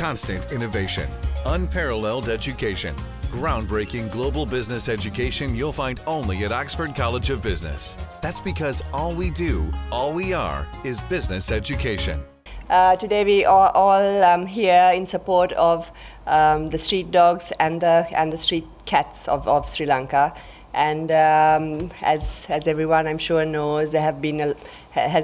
constant innovation, unparalleled education, groundbreaking global business education you'll find only at Oxford College of Business. That's because all we do, all we are, is business education. Today we are all here in support of the street dogs and the street cats of Sri Lanka. And as everyone I'm sure knows, there has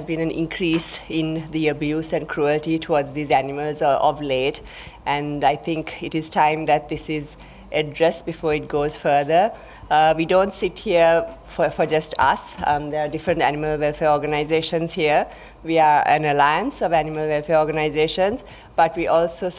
been an increase in the abuse and cruelty towards these animals of late. And I think it is time that this is addressed before it goes further. We don't sit here for just us. There are different animal welfare organizations here. We are an alliance of animal welfare organizations, but we also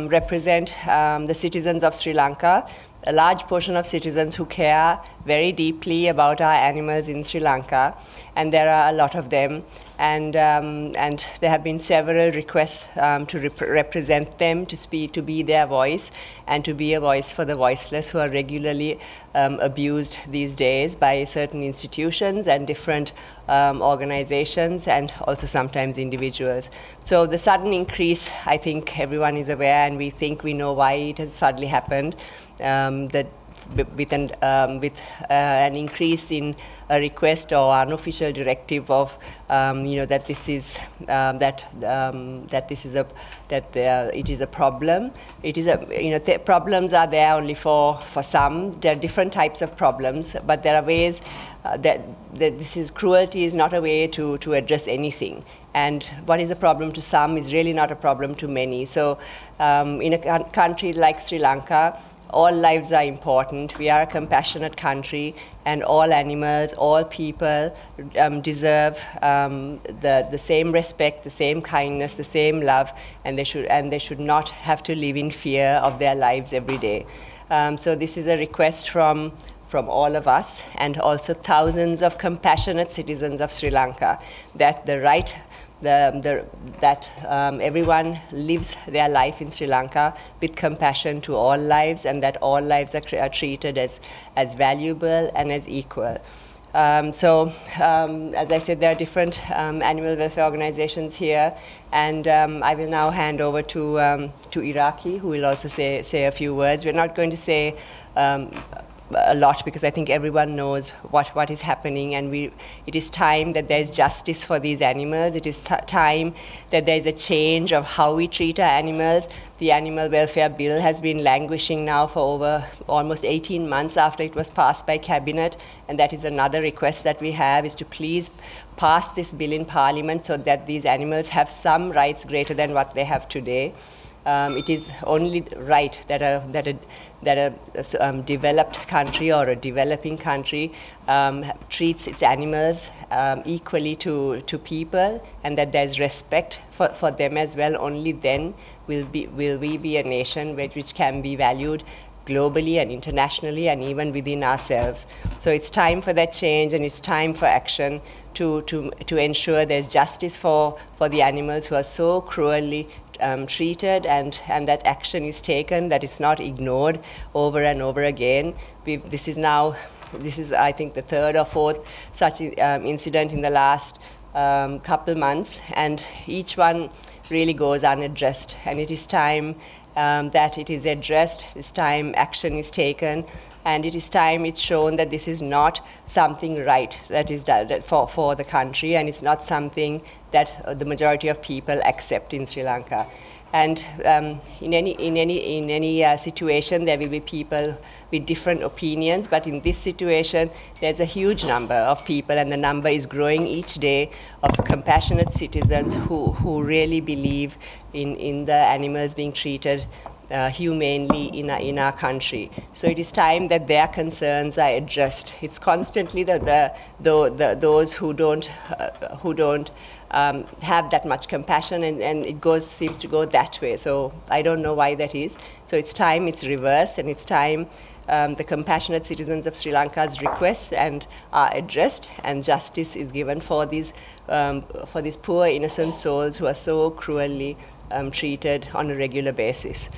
represent the citizens of Sri Lanka, a large portion of citizens who care very deeply about our animals in Sri Lanka, and there are a lot of them. And there have been several requests to represent them, to be their voice, and to be a voice for the voiceless who are regularly abused these days by certain institutions and different organizations, and also sometimes individuals. So the sudden increase, I think everyone is aware, and we think we know why it has suddenly happened. That with an increase in a request or unofficial directive of that this is it is a problem. It is problems are there only for some. There are different types of problems, but there are ways that cruelty is not a way to address anything. And what is a problem to some is really not a problem to many. So in a country like Sri Lanka, all lives are important. We are a compassionate country, and all animals, all people deserve the same respect, the same kindness, the same love, and they should not have to live in fear of their lives every day. So this is a request from all of us, and also thousands of compassionate citizens of Sri Lanka, that everyone lives their life in Sri Lanka with compassion to all lives, and that all lives are treated as valuable and as equal. As I said, there are different animal welfare organizations here, and I will now hand over to Iraqi, who will also say a few words. We're not going to say a lot, because I think everyone knows what is happening, and it is time that there is justice for these animals. It is time that there is a change of how we treat our animals. The Animal Welfare Bill has been languishing now for over almost 18 months after it was passed by Cabinet, and that is another request that we have, is to please pass this bill in Parliament so that these animals have some rights greater than what they have today. It is only right that a developed country or a developing country treats its animals equally to people, and that there's respect for them as well. Only then will we be a nation which can be valued globally and internationally, and even within ourselves. So it's time for that change, and it's time for action to ensure there's justice for the animals who are so cruelly treated, and that action is taken, that is not ignored over and over again. This is I think the third or fourth such incident in the last couple months, and each one really goes unaddressed, and it is time that it is addressed. It's time action is taken, and it is time it's shown that this is not something right that is done for the country, and it's not something that the majority of people accept in Sri Lanka. And in any situation, there will be people with different opinions, but in this situation, there's a huge number of people, and the number is growing each day, of compassionate citizens who really believe in the animals being treated humanely in our country. So it is time that their concerns are addressed. It's constantly those who don't have that much compassion, and it seems to go that way. So I don't know why that is. So it's time it's reversed, and it's time the compassionate citizens of Sri Lanka's requests are addressed, and justice is given for these poor innocent souls who are so cruelly treated on a regular basis.